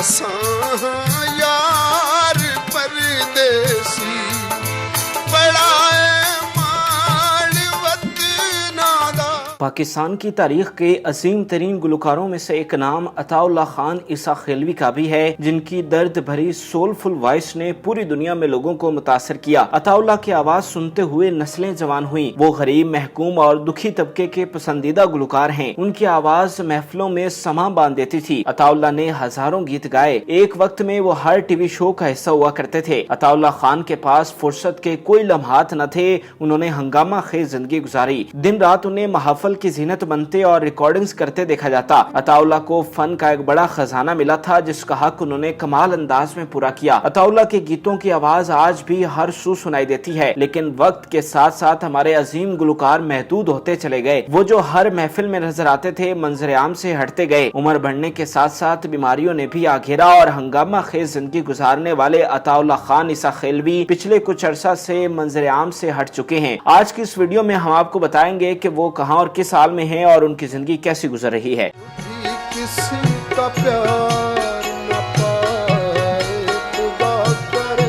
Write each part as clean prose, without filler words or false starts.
असां यार परदेसी बड़ा पाकिस्तान की तारीख के अजीम तरीन गुलकारों में से एक नाम अताउल्लाह खान ईसा खिलवी का भी है, जिनकी दर्द भरी सोलफुल वॉइस ने पूरी दुनिया में लोगों को मुतासर किया। अताउल्लाह की आवाज सुनते हुए नस्लें जवान हुई। वो गरीब, महकूम और दुखी तबके के पसंदीदा गुलकार हैं। उनकी आवाज महफिलों में समा बांध देती थी। अताउल्लाह ने हजारों गीत गाए। एक वक्त में वो हर टीवी शो का हिस्सा हुआ करते थे। अताउल्लाह खान के पास फुर्सत के कोई लम्हात न थे। उन्होंने हंगामा खेज जिंदगी गुजारी। दिन रात उन्हें महफल की जीनत बनते और रिकॉर्डिंग्स करते देखा जाता। अताउल्लाह को फन का एक बड़ा खजाना मिला था, जिसका हक उन्होंने कमाल अंदाज में पूरा किया। अताउल्लाह के गीतों की आवाज आज भी हर सू सुनाई देती है, लेकिन वक्त के साथ साथ हमारे अजीम गुलकार महदूद होते चले गए। वो जो हर महफिल में नजर आते थे, मंजर आम से हटते गए। उम्र बढ़ने के साथ साथ बीमारियों ने भी आ घेरा और हंगामा खेज जिंदगी गुजारने वाले अताउल्लाह खान ईसा खिलवी पिछले कुछ अरसा से मंजर आम से हट चुके हैं। आज की इस वीडियो में हम आपको बताएंगे कि वो कहां और किस साल में हैं और उनकी जिंदगी कैसी गुजर रही है। किसी का प्यार न पाए खुदा करे,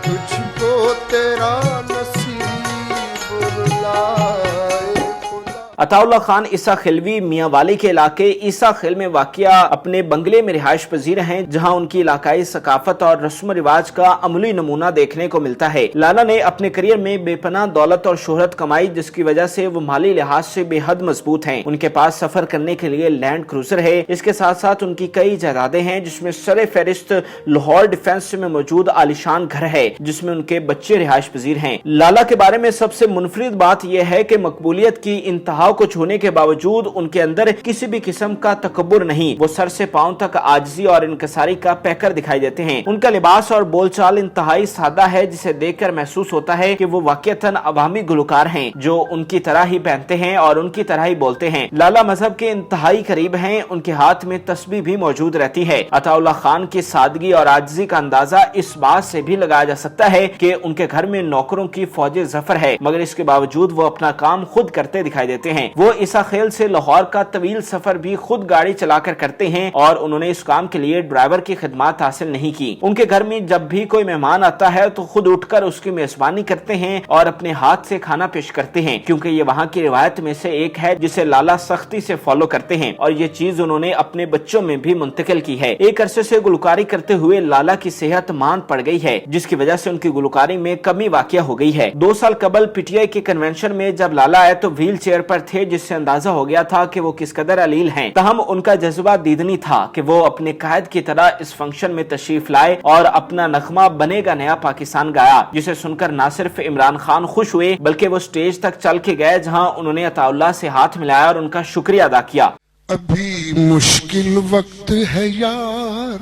तुझको तेरा नसीब रुलाए खुदा। अताउल्लाह खान ईसा खिलवी मियांवाली के इलाके ईसा खिल में वाक़िया अपने बंगले में रिहाइश पजीर हैं, जहां उनकी इलाकाई सकाफत और रस्म रिवाज का अमली नमूना देखने को मिलता है। लाला ने अपने करियर में बेपनाह दौलत और शोहरत कमाई, जिसकी वजह से वो माली लिहाज से बेहद मजबूत हैं। उनके पास सफर करने के लिए लैंड क्रूजर है। इसके साथ साथ उनकी कई जायदादें हैं, जिसमें सरे फहरिस्त लाहौर डिफेंस में मौजूद आलिशान घर है, जिसमें उनके बच्चे रिहाइश पजीर हैं। लाला के बारे में सबसे मुनफरिद बात यह है कि मकबूलियत की इंतहा को छूने के बावजूद उनके अंदर किसी भी किस्म का तकब्बुर नहीं। वो सर से पांव तक आजिजी और इनकसारी का पैकर दिखाई देते हैं। उनका लिबास और बोलचाल इंतहाई सादा है, जिसे देखकर महसूस होता है कि वो वाकईतन अवामी गुलकार हैं, जो उनकी तरह ही पहनते हैं और उनकी तरह ही बोलते हैं। लाला मजहब के इंतहाई करीब हैं। उनके हाथ में तस्बीह भी मौजूद रहती है। अताउल्लाह खान की सादगी और आजिजी का अंदाजा इस बात से भी लगाया जा सकता है कि उनके घर में नौकरों की फौज जफर है, मगर इसके बावजूद वो अपना काम खुद करते दिखाई देते हैं। वो ईसा खेल से लाहौर का तवील सफर भी खुद गाड़ी चलाकर करते हैं और उन्होंने इस काम के लिए ड्राइवर की खिदमत हासिल नहीं की। उनके घर में जब भी कोई मेहमान आता है तो खुद उठकर उसकी मेजबानी करते हैं और अपने हाथ से खाना पेश करते हैं, क्योंकि ये वहाँ की रिवायत में से एक है जिसे लाला सख्ती से फॉलो करते हैं और ये चीज उन्होंने अपने बच्चों में भी मुंतकिल की है। एक अरसे से गुलकारी करते हुए लाला की सेहत मांद पड़ गई है, जिसकी वजह से उनकी गुलकारी में कमी वाक़या हो गई है। 2 साल कबल पीटीआई के कन्वेंशन में जब लाला आए तो व्हील चेयर पर थे, जिससे अंदाजा हो गया था कि वो किस कदर अलील हैं। तहम उनका जज्बा दीदनी था कि वो अपने कायद की तरह इस फंक्शन में तशरीफ लाए और अपना नगमा बनेगा नया पाकिस्तान गाया, जिसे सुनकर न सिर्फ इमरान खान खुश हुए बल्कि वो स्टेज तक चल के गए, जहां उन्होंने अताउल्लाह से हाथ मिलाया और उनका शुक्रिया अदा किया। अभी मुश्किल वक्त है यार,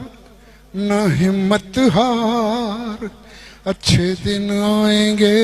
न हिम्मत हार, अच्छे दिन आएंगे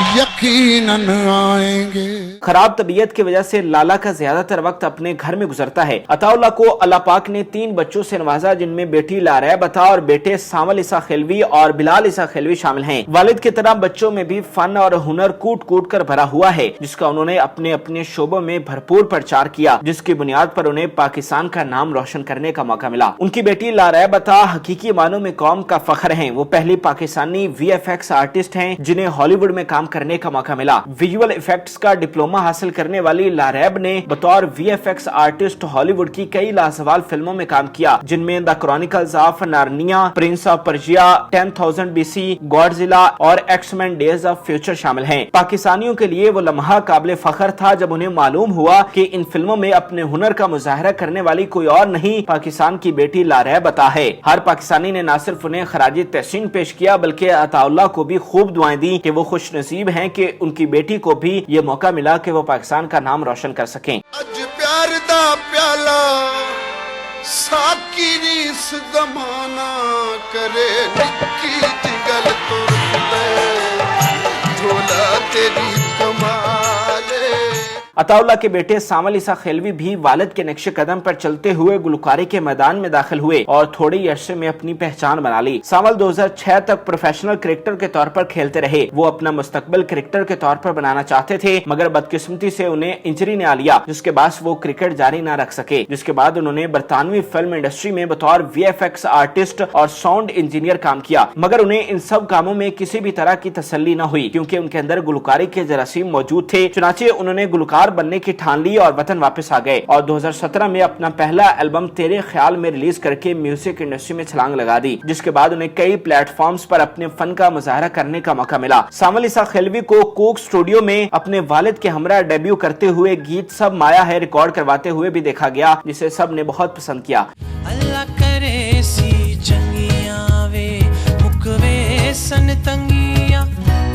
यकीनन आएंगे। खराब तबीयत की वजह से लाला का ज्यादातर वक्त अपने घर में गुजरता है। अताउल्लाह को अल्लाह पाक ने 3 बच्चों से नवाजा, जिनमें बेटी लारैब अता और बेटे सावल ईसा खिलवी और बिलाल ईसा खिलवी शामिल हैं। वालिद की तरह बच्चों में भी फन और हुनर कूट कूट कर भरा हुआ है, जिसका उन्होंने अपने अपने शोबों में भरपूर प्रचार किया, जिसकी बुनियाद पर उन्हें पाकिस्तान का नाम रोशन करने का मौका मिला। उनकी बेटी लारैब अता हकीकी मानों में कौम का फख्र है। वो पहली पाकिस्तानी VFX आर्टिस्ट हैं जिन्हें हॉलीवुड में काम करने का मौका मिला। विजुअल इफेक्ट्स का डिप्लोमा हासिल करने वाली लारैब ने बतौर VFX आर्टिस्ट हॉलीवुड की कई लाजवाब फिल्मों में काम किया, जिनमें the chronicles of Narnia, Prince of Persia, 10,000 BC, Godzilla और एक्समैन डेज ऑफ फ्यूचर शामिल हैं। पाकिस्तानियों के लिए वो लम्हा काबिल फख्र था जब उन्हें मालूम हुआ कि इन फिल्मों में अपने हुनर का मुजाहरा करने वाली कोई और नहीं, पाकिस्तान की बेटी लारैब अता है। हर पाकिस्तानी ने न सिर्फ उन्हें खराजी तहसीन पेश किया बल्कि अताउल्लाह को भी खूब दुआएं दी कि वो खुश नसीब हैं कि उनकी बेटी को भी ये मौका मिला कि वो पाकिस्तान का नाम रोशन कर सकें। अज प्यार दा प्याला साकी रीस दमाना करे, निक्की जिगल तुर दे ढोला तेरी कमाले। अताउल्लाह के बेटे सामल ईसा खिलवी भी वालिद के नक्शे कदम पर चलते हुए गुलकारी के मैदान में दाखिल हुए और थोड़े ही अरसे में अपनी पहचान बना ली। सामल 2006 तक प्रोफेशनल क्रिकेटर के तौर पर खेलते रहे। वो अपना मुस्तकबिल क्रिकेटर के तौर पर बनाना चाहते थे, मगर बदकिस्मती से उन्हें इंजरी ने आ लिया, जिसके बाद वो क्रिकेट जारी न रख सके। जिसके बाद उन्होंने बरतानवी फिल्म इंडस्ट्री में बतौर VFX आर्टिस्ट और साउंड इंजीनियर काम किया, मगर उन्हें इन सब कामों में किसी भी तरह की तसल्ली न हुई, क्योंकि उनके अंदर गुलकारी के जरासीम मौजूद थे। चुनाचे उन्होंने गुलकार बनने की ठान ली और वतन वापस आ गए और 2017 में अपना पहला एल्बम तेरे ख्याल में रिलीज करके म्यूजिक इंडस्ट्री में छलांग लगा दी, जिसके बाद उन्हें कई प्लेटफॉर्म्स पर अपने फन का मुजाहरा करने का मौका मिला। सामल ईसा खिलवी को कोक स्टूडियो में अपने वालिद के हमरा डेब्यू करते हुए गीत सब माया है रिकॉर्ड करवाते हुए भी देखा गया, जिसे सब ने बहुत पसंद किया। अल्लाह करे सी चंगियां वे मुकवे सन तंगियां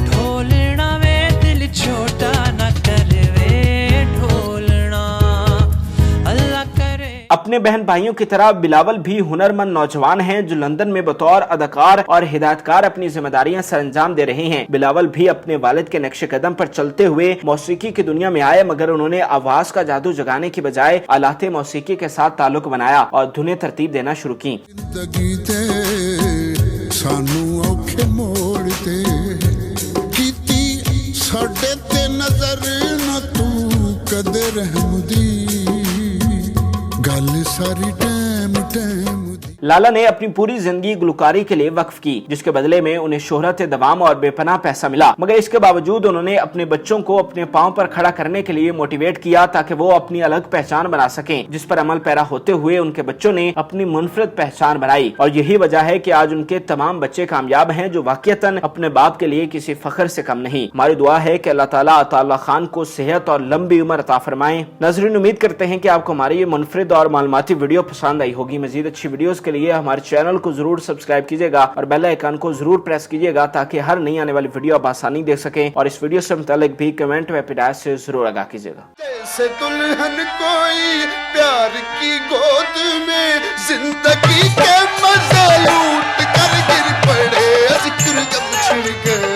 ढोलना वे दिल छोटा न करवे ढोलना अल्लाह करे। अपने बहन भाइयों की तरह बिलावल भी हुनरमंद नौजवान हैं जो लंदन में बतौर अदाकार और हिदायतकार अपनी जिम्मेदारियां सरअंजाम दे रहे हैं। बिलावल भी अपने वालिद के नक्शे कदम पर चलते हुए मौसीकी की दुनिया में आए, मगर उन्होंने आवाज का जादू जगाने की बजाय आलाते मौसीकी के साथ ताल्लुक बनाया और धुनें तरतीब देना शुरू की। लाला ने अपनी पूरी जिंदगी गुलकारी के लिए वक्फ की, जिसके बदले में उन्हें शोहरत दवाम और बेपनाह पैसा मिला, मगर इसके बावजूद उन्होंने अपने बच्चों को अपने पांव पर खड़ा करने के लिए मोटिवेट किया ताकि वो अपनी अलग पहचान बना सकें, जिस पर अमल पैरा होते हुए उनके बच्चों ने अपनी मुनफरद पहचान बनाई। और यही वजह है कि आज उनके तमाम बच्चे कामयाब हैं, जो वाकईतन अपने बाप के लिए किसी फख्र से कम नहीं। हमारी दुआ है कि अल्लाह ताला अताउल्लाह खान को सेहत और लंबी उम्र अता फरमाए। नाज़रीन, उम्मीद करते हैं कि आपको हमारी ये मुनफरिद और मालूमाती वीडियो पसंद आई होगी। मजीद अच्छी वीडियोस के लिए हमारे चैनल को जरूर सब्सक्राइब कीजिएगा और बेल आइकन को जरूर प्रेस कीजिएगा ताकि हर नई आने वाली वीडियो आप आसानी देख सकें। और इस वीडियो से मुतालिक भी कमेंट व हिदायत से जरूर आगाह कीजिएगा। जैसे दुल्हन कोई प्यार की गोद में जिंदगी के मजे लूट कर गिर पड़े, जिक्र जब छिड़ गए